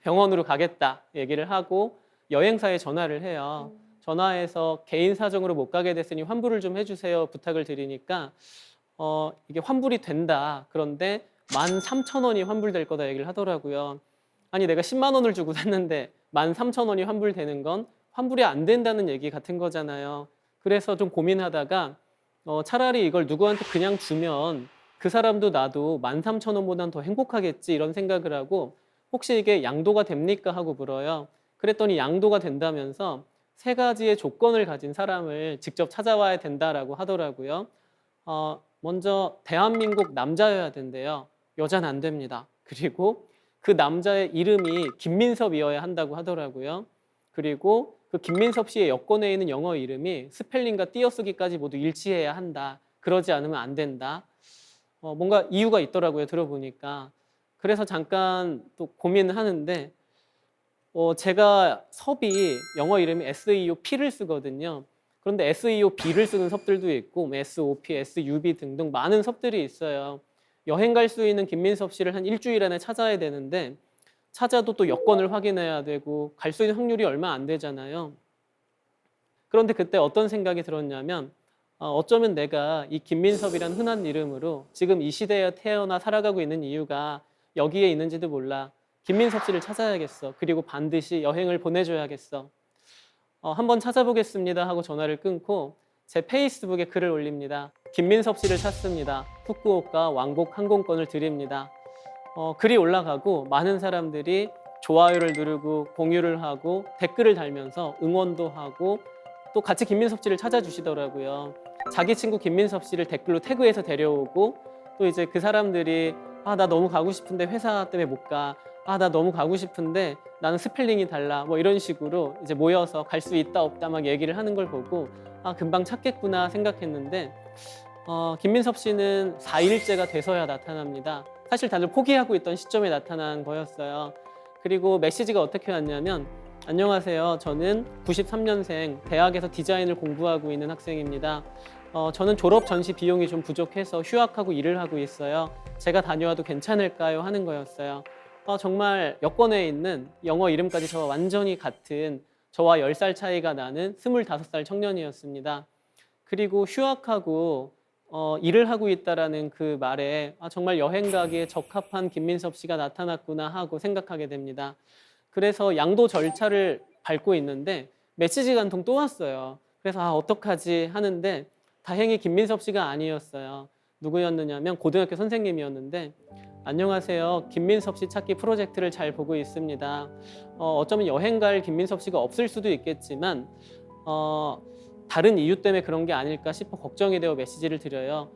병원으로 가겠다 얘기를 하고 여행사에 전화를 해요. 전화해서 개인 사정으로 못 가게 됐으니 환불을 좀 해주세요 부탁을 드리니까 이게 환불이 된다. 그런데 13,000원이 환불될 거다 얘기를 하더라고요. 아니 내가 10만 원을 주고 샀는데 13,000원이 환불되는 건 환불이 안 된다는 얘기 같은 거잖아요. 그래서 좀 고민하다가 차라리 이걸 누구한테 그냥 주면 그 사람도 나도 13,000원보단 더 행복하겠지 이런 생각을 하고 혹시 이게 양도가 됩니까 하고 물어요. 그랬더니 양도가 된다면서 3가지의 조건을 가진 사람을 직접 찾아와야 된다라고 하더라고요. 먼저 대한민국 남자여야 된대요. 여자는 안 됩니다. 그리고 그 남자의 이름이 김민섭이어야 한다고 하더라고요. 그리고 그 김민섭 씨의 여권에 있는 영어 이름이 스펠링과 띄어쓰기까지 모두 일치해야 한다. 그러지 않으면 안 된다. 뭔가 이유가 있더라고요. 들어보니까. 그래서 잠깐 또 고민을 하는데 제가 섭이 영어 이름이 SEOP를 쓰거든요. 그런데 SEOB를 쓰는 섭들도 있고 SOP, SUB 등등 많은 섭들이 있어요. 여행 갈 수 있는 김민섭 씨를 한 일주일 안에 찾아야 되는데 찾아도 또 여권을 확인해야 되고 갈 수 있는 확률이 얼마 안 되잖아요. 그런데 그때 어떤 생각이 들었냐면 어쩌면 내가 이 김민섭이란 흔한 이름으로 지금 이 시대에 태어나 살아가고 있는 이유가 여기에 있는지도 몰라. 김민섭 씨를 찾아야겠어. 그리고 반드시 여행을 보내줘야겠어. 한번 찾아보겠습니다 하고 전화를 끊고 제 페이스북에 글을 올립니다. 김민섭 씨를 찾습니다. 후쿠오카 왕복 항공권을 드립니다. 글이 올라가고 많은 사람들이 좋아요를 누르고 공유를 하고 댓글을 달면서 응원도 하고 또 같이 김민섭 씨를 찾아주시더라고요. 자기 친구 김민섭 씨를 댓글로 태그해서 데려오고 또 이제 그 사람들이 나 너무 가고 싶은데 회사 때문에 못 가. 아, 나 너무 가고 싶은데 나는 스펠링이 달라. 뭐 이런 식으로 이제 모여서 갈 수 있다 없다 막 얘기를 하는 걸 보고 아, 금방 찾겠구나 생각했는데 김민섭 씨는 4일째가 돼서야 나타납니다. 사실 다들 포기하고 있던 시점에 나타난 거였어요. 그리고 메시지가 어떻게 왔냐면 안녕하세요. 저는 93년생 대학에서 디자인을 공부하고 있는 학생입니다. 저는 졸업 전시 비용이 좀 부족해서 휴학하고 일을 하고 있어요. 제가 다녀와도 괜찮을까요? 하는 거였어요. 정말 여권에 있는 영어 이름까지 저와 완전히 같은 저와 10살 차이가 나는 25살 청년이었습니다. 그리고 휴학하고 일을 하고 있다라는 그 말에 정말 여행 가기에 적합한 김민섭 씨가 나타났구나 하고 생각하게 됩니다. 그래서 양도 절차를 밟고 있는데 메시지가 한 통 또 왔어요. 그래서 어떡하지 하는데 다행히 김민섭 씨가 아니었어요. 누구였느냐면 고등학교 선생님이었는데 안녕하세요. 김민섭 씨 찾기 프로젝트를 잘 보고 있습니다. 어쩌면 여행 갈 김민섭 씨가 없을 수도 있겠지만 다른 이유 때문에 그런 게 아닐까 싶어 걱정이 되어 메시지를 드려요.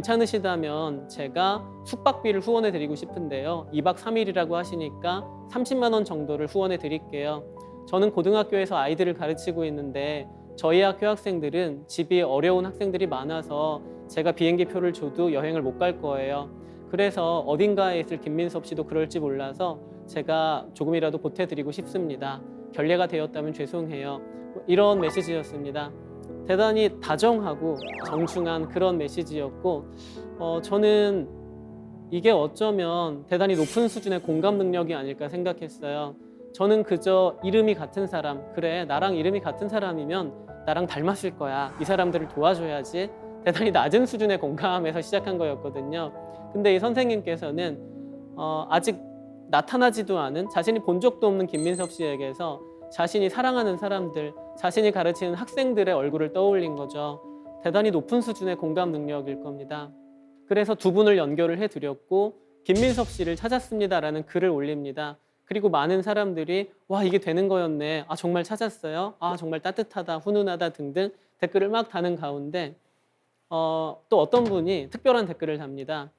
괜찮으시다면 제가 숙박비를 후원해 드리고 싶은데요. 2박 3일이라고 하시니까 30만 원 정도를 후원해 드릴게요. 저는 고등학교에서 아이들을 가르치고 있는데 저희 학교 학생들은 집이 어려운 학생들이 많아서 제가 비행기 표를 줘도 여행을 못 갈 거예요. 그래서 어딘가에 있을 김민섭 씨도 그럴지 몰라서 제가 조금이라도 보태드리고 싶습니다. 결례가 되었다면 죄송해요. 이런 메시지였습니다. 대단히 다정하고 정중한 그런 메시지였고 저는 이게 어쩌면 대단히 높은 수준의 공감 능력이 아닐까 생각했어요. 저는 그저 이름이 같은 사람, 그래 나랑 이름이 같은 사람이면 나랑 닮았을 거야. 이 사람들을 도와줘야지. 대단히 낮은 수준의 공감에서 시작한 거였거든요. 근데 이 선생님께서는 아직 나타나지도 않은 자신이 본 적도 없는 김민섭 씨에게서 자신이 사랑하는 사람들, 자신이 가르치는 학생들의 얼굴을 떠올린 거죠. 대단히 높은 수준의 공감 능력일 겁니다. 그래서 두 분을 연결을 해드렸고 김민섭 씨를 찾았습니다라는 글을 올립니다. 그리고 많은 사람들이 와 이게 되는 거였네. 아 정말 찾았어요. 아 정말 따뜻하다, 훈훈하다 등등 댓글을 막 다는 가운데 또 어떤 분이 특별한 댓글을 답니다.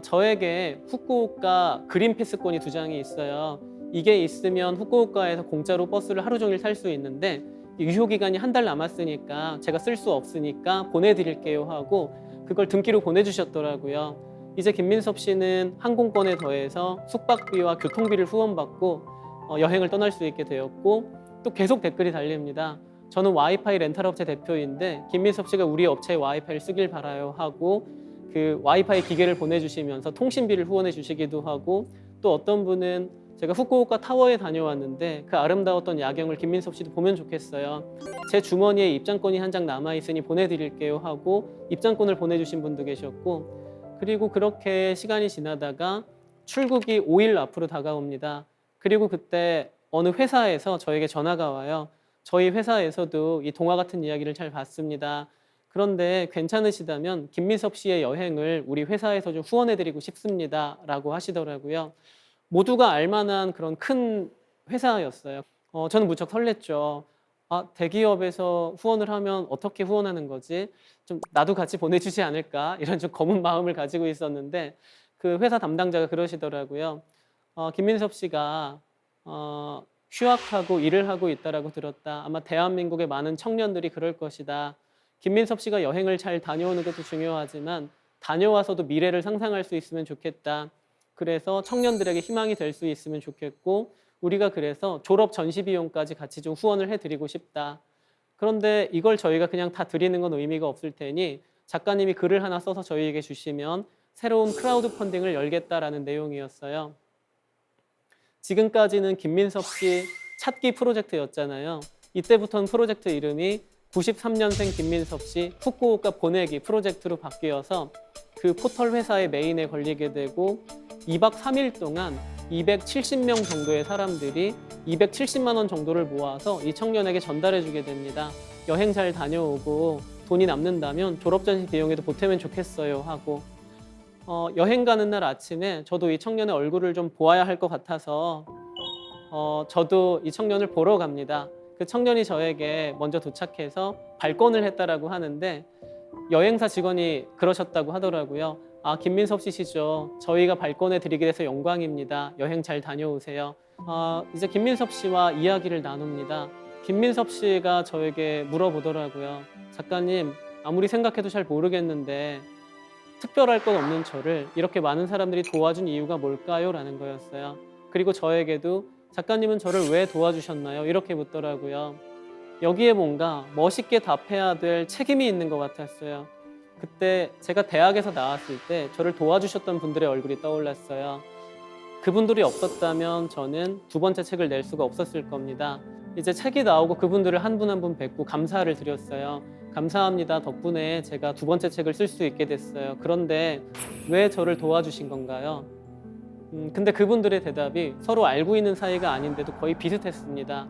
저에게 후쿠오카 그린 패스권이 2장이 있어요. 이게 있으면 후쿠오카에서 공짜로 버스를 하루 종일 탈 수 있는데 유효 기간이 한 달 남았으니까 제가 쓸 수 없으니까 보내드릴게요 하고 그걸 등기로 보내주셨더라고요. 이제 김민섭 씨는 항공권에 더해서 숙박비와 교통비를 후원받고 여행을 떠날 수 있게 되었고 또 계속 댓글이 달립니다. 저는 와이파이 렌탈업체 대표인데 김민섭 씨가 우리 업체의 와이파이를 쓰길 바라요 하고 그 와이파이 기계를 보내주시면서 통신비를 후원해 주시기도 하고 또 어떤 분은 제가 후쿠오카 타워에 다녀왔는데 그 아름다웠던 야경을 김민섭 씨도 보면 좋겠어요. 제 주머니에 입장권이 한 장 남아있으니 보내드릴게요 하고 입장권을 보내주신 분도 계셨고 그리고 그렇게 시간이 지나다가 출국이 5일 앞으로 다가옵니다. 그리고 그때 어느 회사에서 저에게 전화가 와요. 저희 회사에서도 이 동화 같은 이야기를 잘 봤습니다. 그런데 괜찮으시다면 김민섭 씨의 여행을 우리 회사에서 좀 후원해드리고 싶습니다. 라고 하시더라고요. 모두가 알만한 그런 큰 회사였어요. 저는 무척 설렜죠. 대기업에서 후원을 하면 어떻게 후원하는 거지? 좀 나도 같이 보내주지 않을까? 이런 좀 검은 마음을 가지고 있었는데 그 회사 담당자가 그러시더라고요. 김민섭 씨가 휴학하고 일을 하고 있다라고 들었다. 아마 대한민국의 많은 청년들이 그럴 것이다. 김민섭 씨가 여행을 잘 다녀오는 것도 중요하지만 다녀와서도 미래를 상상할 수 있으면 좋겠다. 그래서 청년들에게 희망이 될 수 있으면 좋겠고 우리가 그래서 졸업 전시 비용까지 같이 좀 후원을 해드리고 싶다. 그런데 이걸 저희가 그냥 다 드리는 건 의미가 없을 테니 작가님이 글을 하나 써서 저희에게 주시면 새로운 크라우드 펀딩을 열겠다라는 내용이었어요. 지금까지는 김민섭 씨 찾기 프로젝트였잖아요. 이때부터는 프로젝트 이름이 93년생 김민섭 씨 후쿠오카 보내기 프로젝트로 바뀌어서 그 포털 회사의 메인에 걸리게 되고 2박 3일 동안 270명 정도의 사람들이 270만 원 정도를 모아서 이 청년에게 전달해 주게 됩니다. 여행 잘 다녀오고 돈이 남는다면 졸업전시 비용에도 보태면 좋겠어요 하고 여행 가는 날 아침에 저도 이 청년의 얼굴을 좀 보아야 할 것 같아서 저도 이 청년을 보러 갑니다. 그 청년이 저에게 먼저 도착해서 발권을 했다라고 하는데 여행사 직원이 그러셨다고 하더라고요. 아, 김민섭 씨시죠. 저희가 발권해 드리게 돼서 영광입니다. 여행 잘 다녀오세요. 이제 김민섭 씨와 이야기를 나눕니다. 김민섭 씨가 저에게 물어보더라고요. 작가님, 아무리 생각해도 잘 모르겠는데 특별할 건 없는 저를 이렇게 많은 사람들이 도와준 이유가 뭘까요? 라는 거였어요. 그리고 저에게도 작가님은 저를 왜 도와주셨나요? 이렇게 묻더라고요. 여기에 뭔가 멋있게 답해야 될 책임이 있는 것 같았어요. 그때 제가 대학에서 나왔을 때 저를 도와주셨던 분들의 얼굴이 떠올랐어요. 그분들이 없었다면 저는 두 번째 책을 낼 수가 없었을 겁니다. 이제 책이 나오고 그분들을 한 분 한 분 뵙고 감사를 드렸어요. 감사합니다. 덕분에 제가 두 번째 책을 쓸 수 있게 됐어요. 그런데 왜 저를 도와주신 건가요? 근데 그분들의 대답이 서로 알고 있는 사이가 아닌데도 거의 비슷했습니다.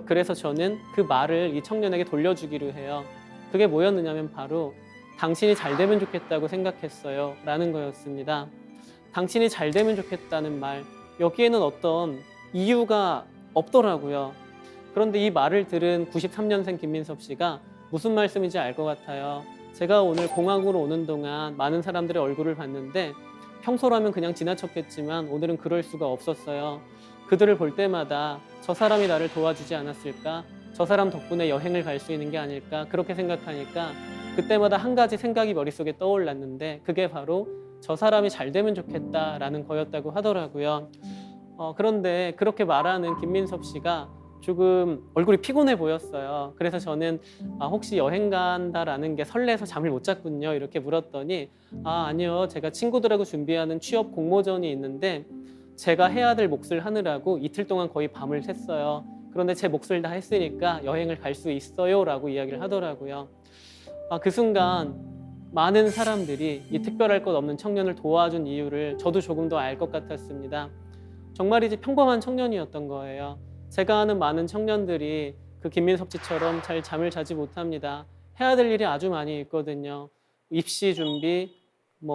그래서 저는 그 말을 이 청년에게 돌려주기로 해요. 그게 뭐였느냐면 바로 당신이 잘 되면 좋겠다고 생각했어요 라는 거였습니다. 당신이 잘 되면 좋겠다는 말, 여기에는 어떤 이유가 없더라고요. 그런데 이 말을 들은 93년생 김민섭 씨가 무슨 말씀인지 알 것 같아요. 제가 오늘 공항으로 오는 동안 많은 사람들의 얼굴을 봤는데 평소라면 그냥 지나쳤겠지만 오늘은 그럴 수가 없었어요. 그들을 볼 때마다 저 사람이 나를 도와주지 않았을까? 저 사람 덕분에 여행을 갈 수 있는 게 아닐까? 그렇게 생각하니까 그때마다 한 가지 생각이 머릿속에 떠올랐는데 그게 바로 저 사람이 잘 되면 좋겠다라는 거였다고 하더라고요. 그런데 그렇게 말하는 김민섭 씨가 조금 얼굴이 피곤해 보였어요. 그래서 저는 혹시 여행 간다라는 게 설레서 잠을 못 잤군요. 이렇게 물었더니 아니요. 제가 친구들하고 준비하는 취업 공모전이 있는데 제가 해야 될 몫을 하느라고 이틀 동안 거의 밤을 샜어요. 그런데 제 몫을 다 했으니까 여행을 갈 수 있어요. 라고 이야기를 하더라고요. 그 순간 많은 사람들이 이 특별할 것 없는 청년을 도와준 이유를 저도 조금 더 알 것 같았습니다. 정말이지 평범한 청년이었던 거예요. 제가 아는 많은 청년들이 그 김민섭 씨처럼 잘 잠을 자지 못합니다. 해야 될 일이 아주 많이 있거든요. 입시 준비,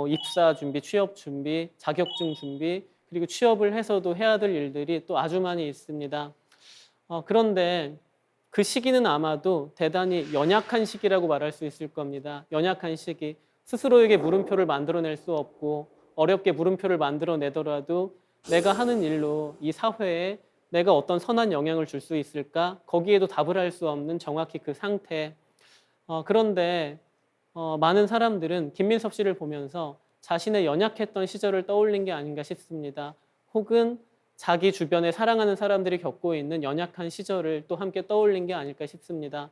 입사 준비, 취업 준비, 자격증 준비, 그리고 취업을 해서도 해야 될 일들이 또 아주 많이 있습니다. 그런데 그 시기는 아마도 대단히 연약한 시기라고 말할 수 있을 겁니다. 연약한 시기. 스스로에게 물음표를 만들어낼 수 없고 어렵게 물음표를 만들어내더라도 내가 하는 일로 이 사회에 내가 어떤 선한 영향을 줄 수 있을까? 거기에도 답을 할 수 없는 정확히 그 상태. 그런데 많은 사람들은 김민섭 씨를 보면서 자신의 연약했던 시절을 떠올린 게 아닌가 싶습니다. 혹은 자기 주변에 사랑하는 사람들이 겪고 있는 연약한 시절을 또 함께 떠올린 게 아닐까 싶습니다.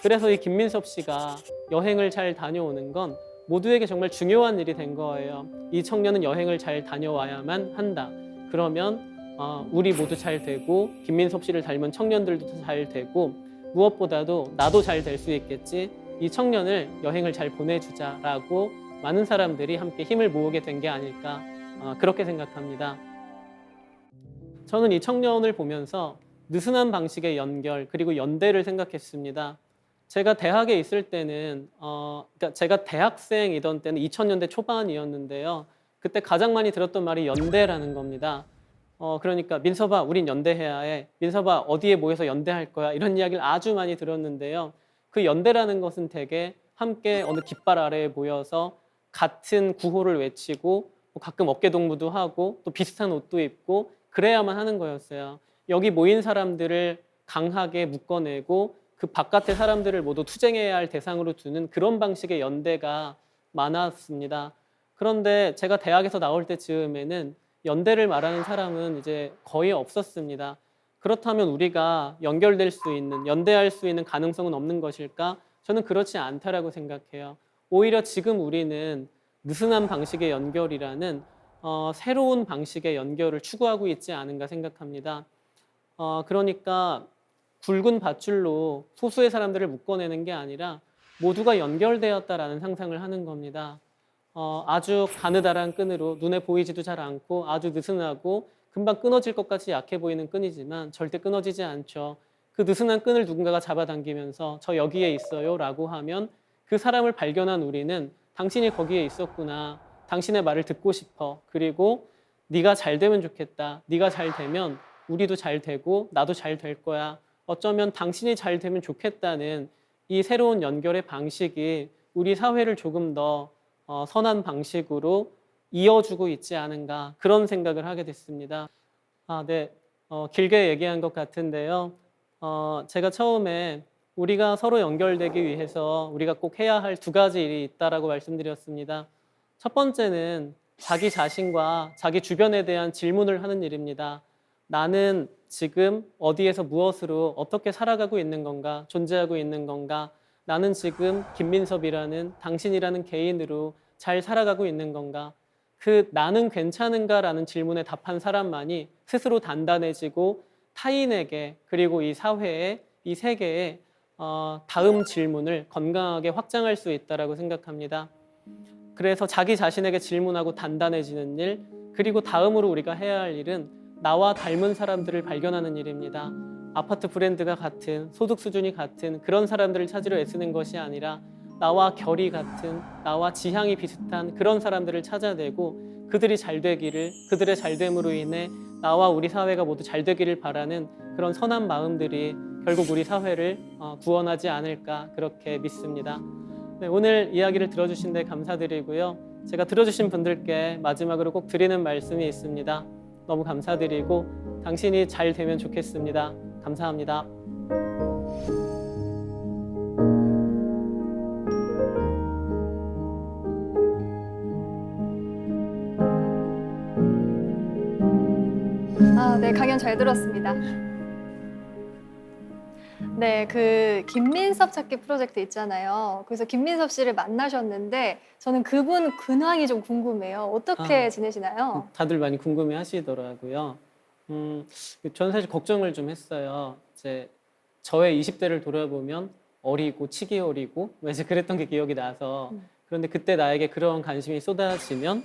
그래서 이 김민섭 씨가 여행을 잘 다녀오는 건 모두에게 정말 중요한 일이 된 거예요. 이 청년은 여행을 잘 다녀와야만 한다. 그러면 우리 모두 잘 되고 김민섭 씨를 닮은 청년들도 잘 되고 무엇보다도 나도 잘 될 수 있겠지. 이 청년을 여행을 잘 보내주자라고 많은 사람들이 함께 힘을 모으게 된 게 아닐까 그렇게 생각합니다. 저는 이 청년을 보면서 느슨한 방식의 연결 그리고 연대를 생각했습니다. 제가 대학에 있을 때는 그러니까 제가 대학생이던 때는 2000년대 초반이었는데요. 그때 가장 많이 들었던 말이 연대라는 겁니다. 그러니까 민섭아, 우린 연대해야 해. 민섭아, 어디에 모여서 연대할 거야. 이런 이야기를 아주 많이 들었는데요. 그 연대라는 것은 대개 함께 어느 깃발 아래에 모여서 같은 구호를 외치고 가끔 어깨동무도 하고 또 비슷한 옷도 입고 그래야만 하는 거였어요. 여기 모인 사람들을 강하게 묶어내고 그 바깥의 사람들을 모두 투쟁해야 할 대상으로 두는 그런 방식의 연대가 많았습니다. 그런데 제가 대학에서 나올 때쯤에는 연대를 말하는 사람은 이제 거의 없었습니다. 그렇다면 우리가 연결될 수 있는, 연대할 수 있는 가능성은 없는 것일까? 저는 그렇지 않다라고 생각해요. 오히려 지금 우리는 느슨한 방식의 연결이라는 새로운 방식의 연결을 추구하고 있지 않은가 생각합니다. 그러니까 굵은 밧줄로 소수의 사람들을 묶어내는 게 아니라 모두가 연결되었다라는 상상을 하는 겁니다. 아주 가느다란 끈으로 눈에 보이지도 잘 않고 아주 느슨하고 금방 끊어질 것 같이 약해 보이는 끈이지만 절대 끊어지지 않죠. 그 느슨한 끈을 누군가가 잡아당기면서 저 여기에 있어요 라고 하면 그 사람을 발견한 우리는 당신이 거기에 있었구나. 당신의 말을 듣고 싶어. 그리고 네가 잘 되면 좋겠다. 네가 잘 되면 우리도 잘 되고 나도 잘 될 거야. 어쩌면 당신이 잘 되면 좋겠다는 이 새로운 연결의 방식이 우리 사회를 조금 더 선한 방식으로 이어주고 있지 않은가 그런 생각을 하게 됐습니다. 네. 길게 얘기한 것 같은데요. 제가 처음에 우리가 서로 연결되기 위해서 우리가 꼭 해야 할 두 가지 일이 있다라고 말씀드렸습니다. 첫 번째는 자기 자신과 자기 주변에 대한 질문을 하는 일입니다. 나는 지금 어디에서 무엇으로 어떻게 살아가고 있는 건가, 존재하고 있는 건가, 나는 지금 김민섭이라는 당신이라는 개인으로 잘 살아가고 있는 건가, 그 나는 괜찮은가라는 질문에 답한 사람만이 스스로 단단해지고 타인에게 그리고 이 사회에 이 세계에 다음 질문을 건강하게 확장할 수 있다라고 생각합니다. 그래서 자기 자신에게 질문하고 단단해지는 일, 그리고 다음으로 우리가 해야 할 일은 나와 닮은 사람들을 발견하는 일입니다. 아파트 브랜드가 같은, 소득 수준이 같은 그런 사람들을 찾으려 애쓰는 것이 아니라 나와 결이 같은, 나와 지향이 비슷한 그런 사람들을 찾아내고 그들이 잘 되기를, 그들의 잘됨으로 인해 나와 우리 사회가 모두 잘 되기를 바라는 그런 선한 마음들이 결국 우리 사회를 구원하지 않을까 그렇게 믿습니다. 네, 오늘 이야기를 들어주신 데 감사드리고요. 제가 들어주신 분들께 마지막으로 꼭 드리는 말씀이 있습니다. 너무 감사드리고 당신이 잘 되면 좋겠습니다. 감사합니다. 네, 강연 잘 들었습니다. 네, 그 김민섭 찾기 프로젝트 있잖아요. 그래서 김민섭 씨를 만나셨는데 저는 그분 근황이 좀 궁금해요. 어떻게 지내시나요? 다들 많이 궁금해 하시더라고요. 저는 사실 걱정을 좀 했어요. 이제 저의 20대를 돌아보면 어리고 치기 어리고 이제 그랬던 게 기억이 나서 그런데 그때 나에게 그런 관심이 쏟아지면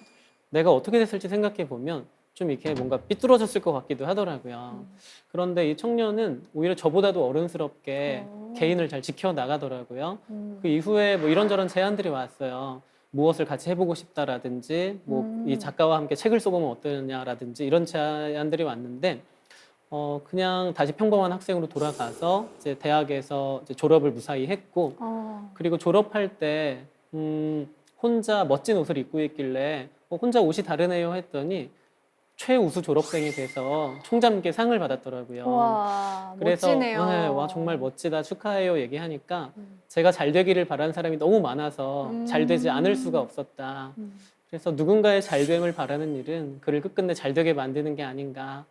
내가 어떻게 됐을지 생각해 보면 좀 이렇게 뭔가 삐뚤어졌을 것 같기도 하더라고요. 그런데 이 청년은 오히려 저보다도 어른스럽게 개인을 잘 지켜나가더라고요. 그 이후에 뭐 이런저런 제안들이 왔어요. 무엇을 같이 해보고 싶다라든지 뭐 이 작가와 함께 책을 써보면 어떠냐라든지 이런 제안들이 왔는데 그냥 다시 평범한 학생으로 돌아가서 이제 대학에서 이제 졸업을 무사히 했고 그리고 졸업할 때 혼자 멋진 옷을 입고 있길래 혼자 옷이 다르네요 했더니 최우수 졸업생이 돼서 총장님께 상을 받았더라고요. 와, 그래서 멋지네요. 네, 와 정말 멋지다 축하해요 얘기하니까 제가 잘 되기를 바라는 사람이 너무 많아서 잘 되지 않을 수가 없었다. 그래서 누군가의 잘됨을 바라는 일은 그를 끝끝내 잘 되게 만드는 게 아닌가.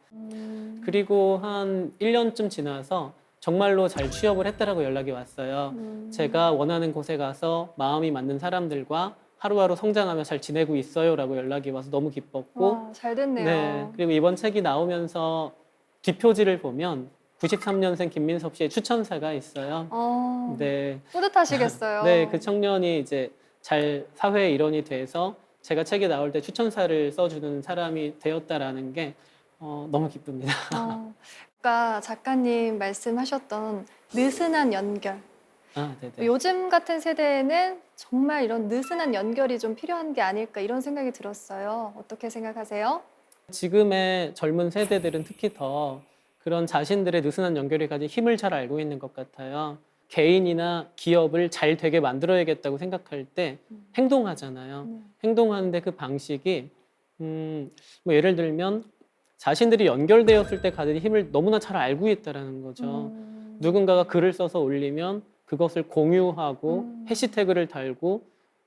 그리고 한 1년쯤 지나서 정말로 잘 취업을 했다라고 연락이 왔어요. 제가 원하는 곳에 가서 마음이 맞는 사람들과 하루하루 성장하며 잘 지내고 있어요라고 연락이 와서 너무 기뻤고 와, 잘 됐네요. 네, 그리고 이번 책이 나오면서 뒷표지를 보면 93년생 김민섭 씨의 추천사가 있어요. 네, 뿌듯하시겠어요. 네, 그 청년이 이제 잘 사회의 일원이 돼서 제가 책이 나올 때 추천사를 써주는 사람이 되었다라는 게 너무 기쁩니다. 아까 작가님 말씀하셨던 느슨한 연결. 네네. 요즘 같은 세대에는 정말 이런 느슨한 연결이 좀 필요한 게 아닐까 이런 생각이 들었어요. 어떻게 생각하세요? 지금의 젊은 세대들은 특히 더 그런 자신들의 느슨한 연결이 가진 힘을 잘 알고 있는 것 같아요. 개인이나 기업을 잘 되게 만들어야겠다고 생각할 때 행동하잖아요. 행동하는데 그 방식이 뭐 예를 들면 자신들이 연결되었을 때 가진 힘을 너무나 잘 알고 있다는 거죠. 누군가가 글을 써서 올리면 그것을 공유하고 해시태그를 달고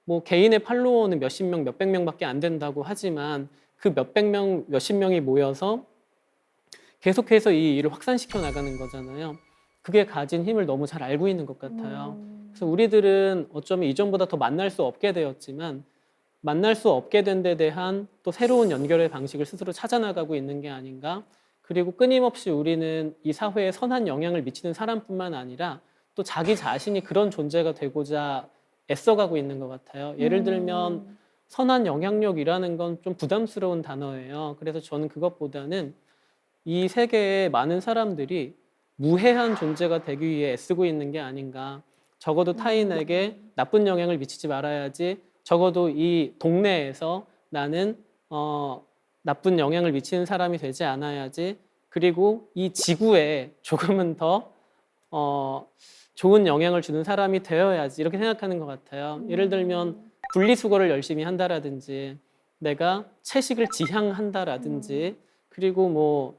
뭐 개인의 팔로워는 몇십 명, 몇백 명밖에 안 된다고 하지만 그 몇백 명, 몇십 명이 모여서 계속해서 이 일을 확산시켜 나가는 거잖아요. 그게 가진 힘을 너무 잘 알고 있는 것 같아요. 그래서 우리들은 어쩌면 이전보다 더 만날 수 없게 되었지만 만날 수 없게 된 데 대한 또 새로운 연결의 방식을 스스로 찾아나가고 있는 게 아닌가. 그리고 끊임없이 우리는 이 사회에 선한 영향을 미치는 사람뿐만 아니라 또 자기 자신이 그런 존재가 되고자 애써가고 있는 것 같아요. 예를 들면 선한 영향력이라는 건 좀 부담스러운 단어예요. 그래서 저는 그것보다는 이 세계에 많은 사람들이 무해한 존재가 되기 위해 애쓰고 있는 게 아닌가. 적어도 타인에게 나쁜 영향을 미치지 말아야지. 적어도 이 동네에서 나는 나쁜 영향을 미치는 사람이 되지 않아야지. 그리고 이 지구에 조금은 더 좋은 영향을 주는 사람이 되어야지. 이렇게 생각하는 것 같아요. 예를 들면 분리수거를 열심히 한다라든지 내가 채식을 지향한다라든지 그리고 뭐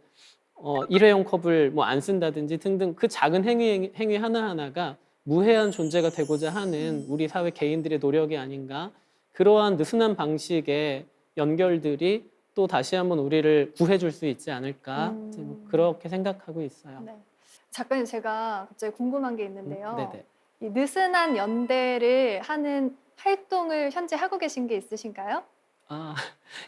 일회용 컵을 뭐 안 쓴다든지 등등 그 작은 행위 하나하나가 무해한 존재가 되고자 하는 우리 사회 개인들의 노력이 아닌가. 그러한 느슨한 방식의 연결들이 또 다시 한번 우리를 구해줄 수 있지 않을까. 이제 뭐 그렇게 생각하고 있어요. 네. 작가님, 제가 갑자기 궁금한 게 있는데요. 네네. 이 느슨한 연대를 하는 활동을 현재 하고 계신 게 있으신가요? 아,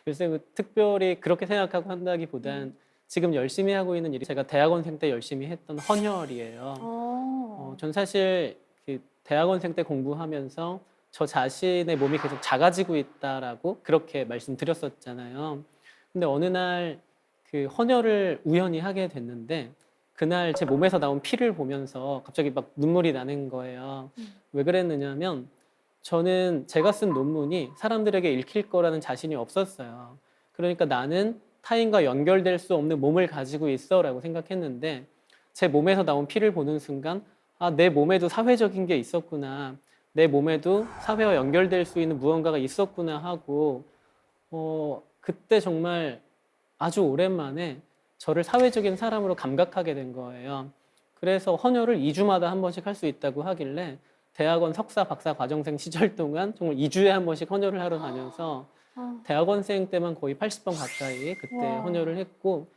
글쎄 뭐 특별히 그렇게 생각하고 한다기보단 지금 열심히 하고 있는 일이 제가 대학원생 때 열심히 했던 헌혈이에요. 전 사실 그 대학원생 때 공부하면서 저 자신의 몸이 계속 작아지고 있다라고 그렇게 말씀드렸었잖아요. 근데 어느 날 그 헌혈을 우연히 하게 됐는데 그날 제 몸에서 나온 피를 보면서 갑자기 막 눈물이 나는 거예요. 왜 그랬느냐면 저는 제가 쓴 논문이 사람들에게 읽힐 거라는 자신이 없었어요. 그러니까 나는 타인과 연결될 수 없는 몸을 가지고 있어라고 생각했는데 제 몸에서 나온 피를 보는 순간 아, 내 몸에도 사회적인 게 있었구나. 내 몸에도 사회와 연결될 수 있는 무언가가 있었구나 하고 그때 정말 아주 오랜만에 저를 사회적인 사람으로 감각하게 된 거예요. 그래서 헌혈을 2주마다 한 번씩 할 수 있다고 하길래 대학원 석사, 박사 과정생 시절 동안 정말 2주에 한 번씩 헌혈을 하러 다녀서 대학원생 때만 거의 80번 가까이 그때 와. 헌혈을 했고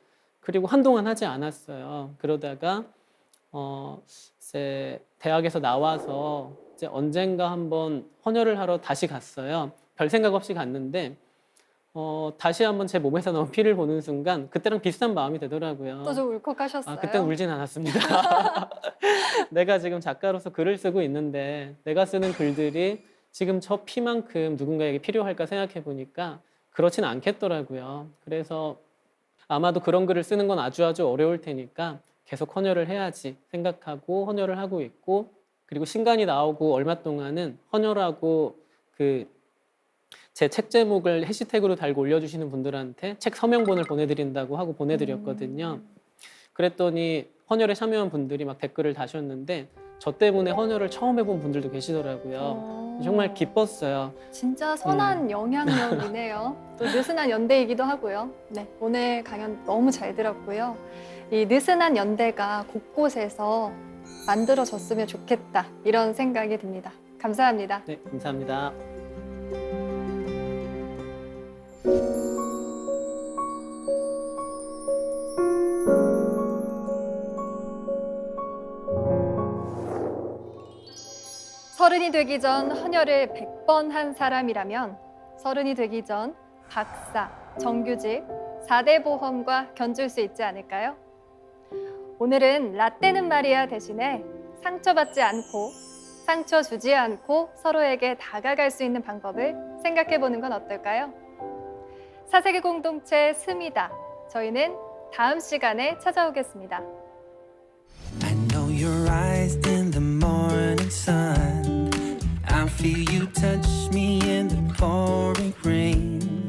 그리고 한동안 하지 않았어요. 그러다가 이제 대학에서 나와서 이제 언젠가 한번 헌혈을 하러 다시 갔어요. 별 생각 없이 갔는데 다시 한번 제 몸에서 나온 피를 보는 순간 그때랑 비슷한 마음이 되더라고요. 또 좀 울컥하셨어요? 아, 그땐 울진 않았습니다. 내가 지금 작가로서 글을 쓰고 있는데 내가 쓰는 글들이 지금 저 피만큼 누군가에게 필요할까 생각해 보니까 그렇진 않겠더라고요. 그래서 아마도 그런 글을 쓰는 건 아주 어려울 테니까 계속 헌혈을 해야지 생각하고 헌혈을 하고 있고 그리고 신간이 나오고 얼마 동안은 헌혈하고 그 제 책 제목을 해시태그로 달고 올려주시는 분들한테 책 서명본을 보내드린다고 하고 보내드렸거든요. 그랬더니 헌혈에 참여한 분들이 막 댓글을 다셨는데 저 때문에 헌혈을 처음 해본 분들도 계시더라고요. 정말 기뻤어요. 진짜 선한 영향력이네요. 또 느슨한 연대이기도 하고요. 네, 오늘 강연 너무 잘 들었고요. 이 느슨한 연대가 곳곳에서 만들어졌으면 좋겠다 이런 생각이 듭니다. 감사합니다. 네, 감사합니다. 서른이 되기 전 헌혈을 100번 한 사람이라면 서른이 되기 전 박사, 정규직, 4대 보험과 견줄 수 있지 않을까요? 오늘은 라떼는 말이야 대신에 상처받지 않고 상처 주지 않고 서로에게 다가갈 수 있는 방법을 생각해보는 건 어떨까요? 사색의 공동체 스미다. 저희는 다음 시간에 찾아오겠습니다. I know your eyes in the morning sun. I feel you touch me in the pouring rain.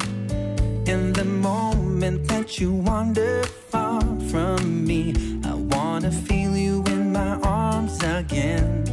In the moment that you wander far from me, I wanna feel you in my arms again.